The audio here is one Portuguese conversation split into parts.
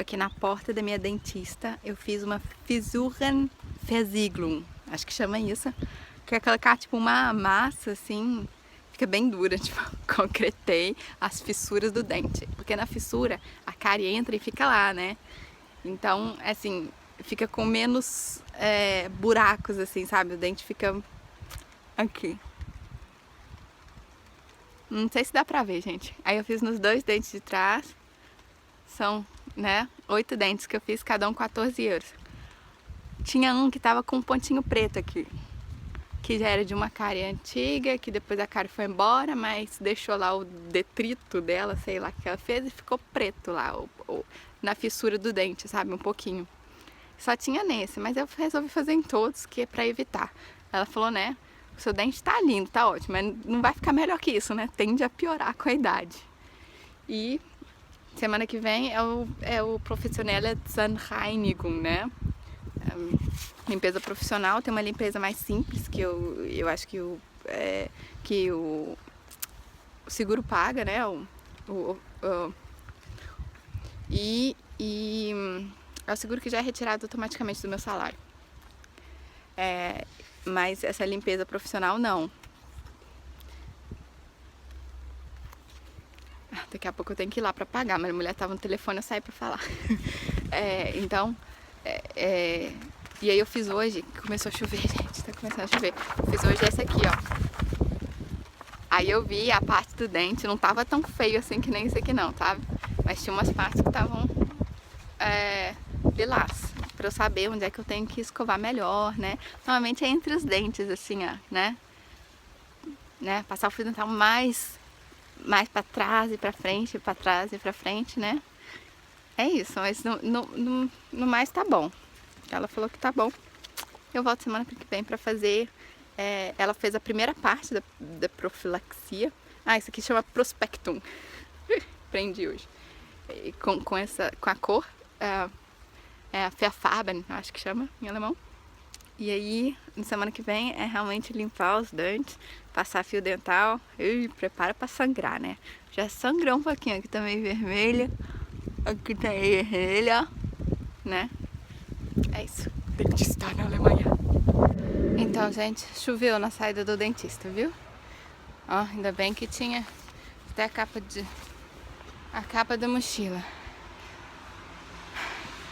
aqui na porta da minha dentista, eu fiz uma Fissurenversiegelung, acho que chama isso, que é colocar tipo uma massa assim, fica bem dura, tipo, concretei as fissuras do dente, porque na fissura a cárie entra e fica lá, né? Então, assim, fica com menos buracos, assim, sabe? O dente fica aqui. Não sei se dá pra ver, gente. Aí eu fiz nos 2 dentes de trás. São, né, 8 dentes que eu fiz, cada um 14 euros. Tinha um que tava com um pontinho preto aqui, que já era de uma cárie antiga, que depois a cárie foi embora, mas deixou lá o detrito dela, sei lá o que ela fez, e ficou preto lá, na fissura do dente, sabe, um pouquinho. Só tinha nesse, mas eu resolvi fazer em todos, que é pra evitar. Ela falou, né, o seu dente tá lindo, tá ótimo, mas não vai ficar melhor que isso, né, tende a piorar com a idade. E semana que vem é o Professionelle Zahnreinigung, né? Limpeza profissional, tem uma limpeza mais simples, que eu acho que o seguro paga, né? E é o seguro que já é retirado automaticamente do meu salário. Mas essa limpeza profissional não. Daqui a pouco eu tenho que ir lá pra pagar, mas a mulher tava no telefone, eu saí pra falar. E aí eu fiz hoje, começou a chover, gente, tá começando a chover. Eu fiz hoje esse aqui, ó. Aí eu vi a parte do dente, não tava tão feio assim que nem esse aqui não, sabe? Mas tinha umas partes que estavam lilás, pra eu saber onde é que eu tenho que escovar melhor, né? Normalmente é entre os dentes, assim, ó, né? Passar o fio dental mais para trás e para frente, para trás e para frente, né? É isso, mas no mais tá bom. Ela falou que tá bom. Eu volto semana que vem para fazer. Ela fez a primeira parte da profilaxia. Isso aqui chama Prospectum. Aprendi hoje. Com a cor. É a Verfarben, acho que chama em alemão. E aí, na semana que vem, é realmente limpar os dentes, passar fio dental e prepara pra sangrar, né? Já sangrou um pouquinho, aqui também vermelha, aqui tá vermelha, né? É isso, dentista na Alemanha. Então, gente, choveu na saída do dentista, viu? Ó, ainda bem que tinha até a capa da mochila.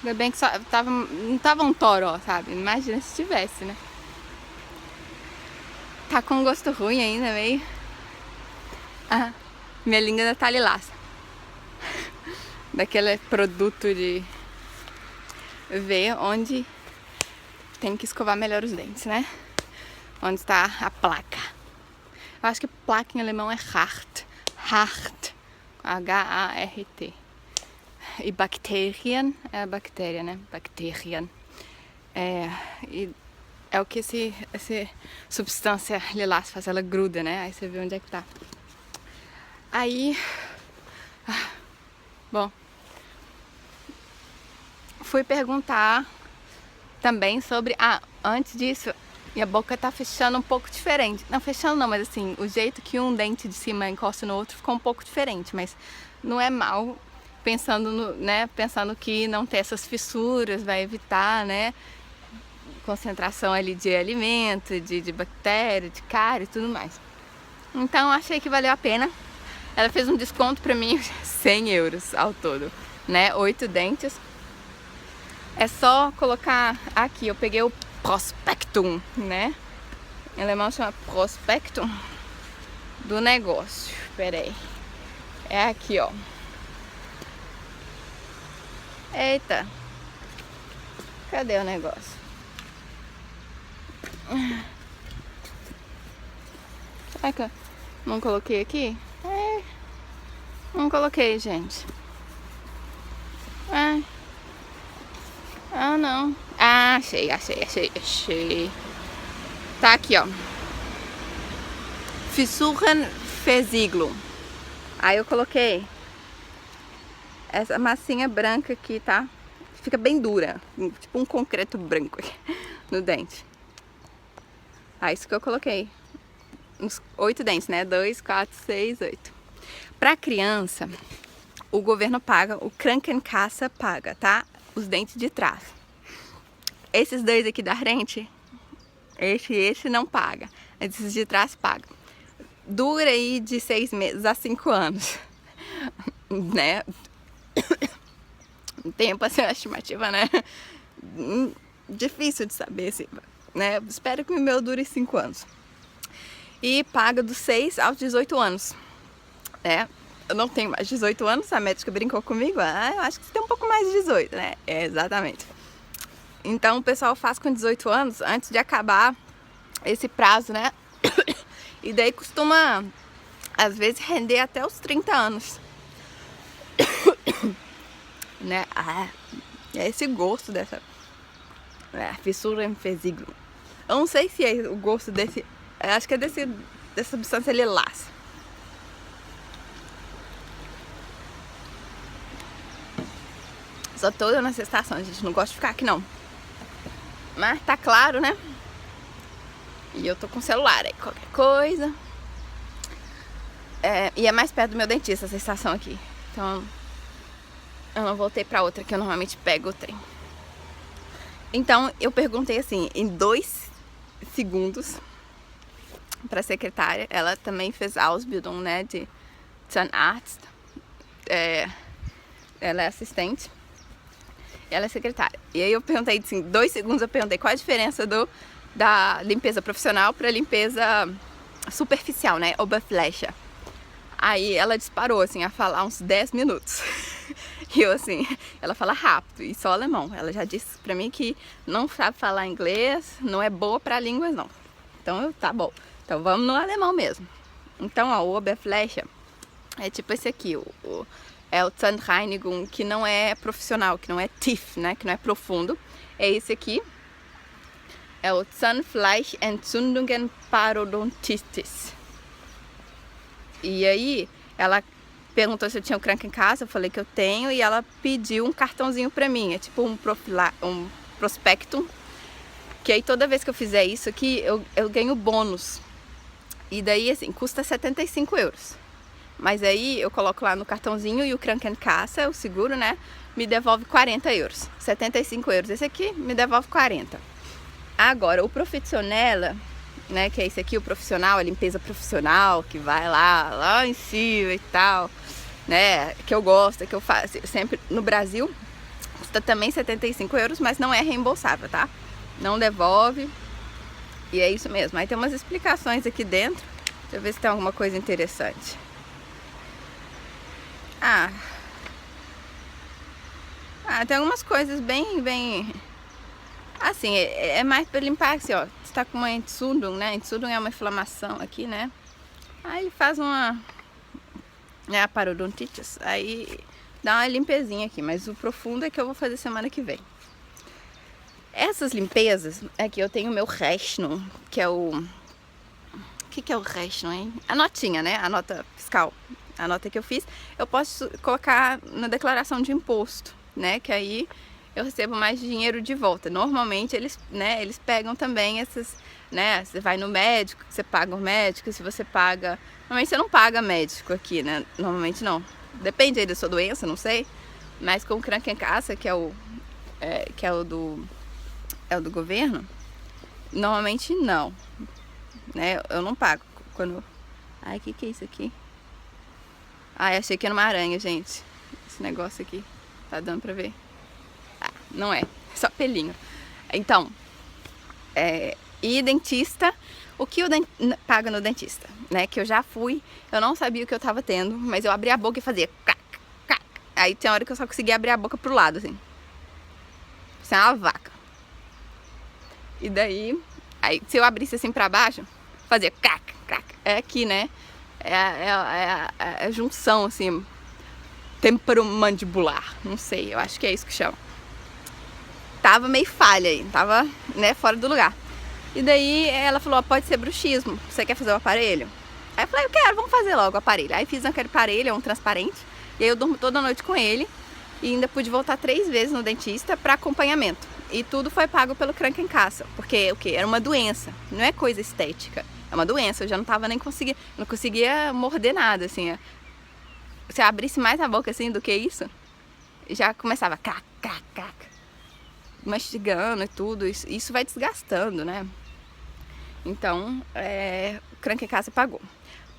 Ainda bem que não tava um toró, sabe? Imagina se tivesse, né? Tá com um gosto ruim ainda, meio. Minha língua ainda tá lilaça. Daquele produto de ver onde tem que escovar melhor os dentes, né? Onde está a placa. Eu acho que placa em alemão é hart. Hart. H-A-R-T. E Bakterien é a bactéria, né? Bakterien. É o que essa substância lilás faz, ela gruda, né? Aí você vê onde é que tá. Aí, bom, fui perguntar também sobre, antes disso, minha boca tá fechando um pouco diferente. Não fechando não, mas assim, o jeito que um dente de cima encosta no outro ficou um pouco diferente, mas não é mal, pensando que não ter essas fissuras vai evitar, né? Concentração ali de alimento, de bactéria, de cárie e tudo mais. Então achei que valeu a pena. Ela fez um desconto pra mim, 100 euros ao todo, né? 8 dentes. É só colocar aqui, eu peguei o Prospectum, né? Em alemão chama Prospectum do negócio. Pera aí. É aqui, ó. Eita. Cadê o negócio? Será que eu não coloquei aqui? Não coloquei, gente. Não. Achei. Tá aqui, ó. Fissurenversiegelung. Aí eu coloquei essa massinha branca aqui, tá? Fica bem dura, tipo um concreto branco aqui no dente. Isso que eu coloquei. Uns 8 dentes, né? 2, 4, 6, 8. Pra criança, o governo paga, o Krankenkasse paga, tá? Os dentes de trás. Esses dois aqui da frente, esse não paga. Esses de trás pagam. Dura aí de 6 meses a 5 anos, né? Tempo assim, a estimativa, né? Difícil de saber, assim, né? Espero que o meu dure 5 anos. E paga dos 6 aos 18 anos, né? Eu não tenho mais 18 anos, a médica brincou comigo, eu acho que você tem um pouco mais de 18, né? É, exatamente. Então o pessoal faz com 18 anos antes de acabar esse prazo, né? E daí costuma, às vezes, render até os 30 anos. Né? É esse gosto dessa fissura em vesícula. Eu não sei se é o gosto desse, acho que é dessa substância lilás. Só tô dando essa estação, gente, não gosto de ficar aqui não. Mas tá claro, né? E eu tô com o celular aí, qualquer coisa. E é mais perto do meu dentista essa estação aqui. Então eu não voltei pra outra que eu normalmente pego o trem. Então eu perguntei assim, em 2 segundos pra secretária. Ela também fez Ausbildung, né, de Zahnarzt. Ela é assistente. Ela é secretária. E aí eu perguntei, assim, 2 segundos eu perguntei qual a diferença da limpeza profissional para limpeza superficial, né, Oberfläche. Aí ela disparou, assim, a falar uns 10 minutos. E eu, assim, ela fala rápido e só alemão. Ela já disse pra mim que não sabe falar inglês, não é boa pra línguas, não. Então, tá bom. Então vamos no alemão mesmo. Então, a Oberfläche é tipo esse aqui, é o Zahnreinigung, que não é profissional, que não é tief, né, que não é profundo. É esse aqui. É o Zahnfleischentzündungen Parodontitis. E aí, ela perguntou se eu tinha o Krankenkasse, eu falei que eu tenho, e ela pediu um cartãozinho pra mim, é tipo um prospectum, que aí toda vez que eu fizer isso aqui, eu ganho bônus. E daí, assim, custa 75 euros. Mas aí eu coloco lá no cartãozinho e o Krankenkasse, o seguro, né, me devolve 40 euros. 75 euros. Esse aqui me devolve 40. Agora, o Professionella, né, que é esse aqui, o profissional, a limpeza profissional, que vai lá em cima e tal, né, que eu gosto, que eu faço sempre no Brasil, custa também 75 euros, mas não é reembolsável, tá? Não devolve. E é isso mesmo. Aí tem umas explicações aqui dentro. Deixa eu ver se tem alguma coisa interessante. Tem algumas coisas bem... Assim, é mais para limpar, assim, ó. Você tá com uma Entzündung, né? Entzündung é uma inflamação aqui, né? Aí ele faz uma... né, a parodontitis. Aí dá uma limpezinha aqui. Mas o profundo é que eu vou fazer semana que vem. Essas limpezas, aqui eu tenho o meu Rechnung, que é o... O que é o Rechnung, hein? A notinha, né? A nota fiscal. A nota que eu fiz, eu posso colocar na declaração de imposto, né? Que aí eu recebo mais dinheiro de volta. Normalmente eles pegam também essas, né? Você vai no médico, você paga o médico, se você paga... Normalmente você não paga médico aqui, né? Normalmente não. Depende aí da sua doença, não sei. Mas com o Krankenkasse, que é o do governo, normalmente não, né? Eu não pago quando... Ai, que é isso aqui? Achei que era uma aranha, gente. Esse negócio aqui, tá dando pra ver? Não é só pelinho. Então, e dentista, o que paga no dentista, né? Que eu já fui, eu não sabia o que eu tava tendo, mas eu abria a boca e fazia crac, crac. Aí tem hora que eu só conseguia abrir a boca pro lado, assim. Isso é uma vaca. E daí, aí se eu abrisse assim pra baixo, fazia crac, crac. É aqui, né? É a junção, assim, temporomandibular. Não sei, eu acho que é isso que chama. Tava meio falha aí, tava, né, fora do lugar. E daí ela falou, pode ser bruxismo, você quer fazer o aparelho? Aí eu falei, eu quero, vamos fazer logo o aparelho. Aí fiz aquele aparelho, é um transparente, e aí eu durmo toda noite com ele. E ainda pude voltar 3 vezes no dentista para acompanhamento. E tudo foi pago pelo Krankenkasse, porque o quê? Era uma doença, não é coisa estética. É uma doença, eu já não tava nem conseguindo, não conseguia morder nada, assim. se eu abrisse mais a boca assim do que isso, já começava cac, cac, cac, mastigando e tudo, isso vai desgastando, né? Então, o Krank Casa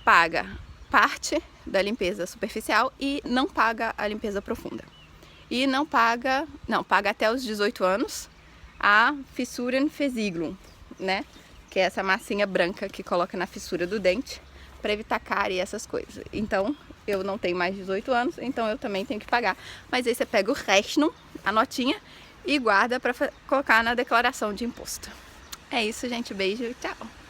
paga parte da limpeza superficial e não paga a limpeza profunda. E paga até os 18 anos a Fissurenversiegelung, né? Que é essa massinha branca que coloca na fissura do dente para evitar cárie e essas coisas. Então, eu não tenho mais 18 anos, então eu também tenho que pagar. Mas aí você pega o Rechnung, a notinha, e guarda para colocar na declaração de imposto. É isso, gente. Beijo e tchau!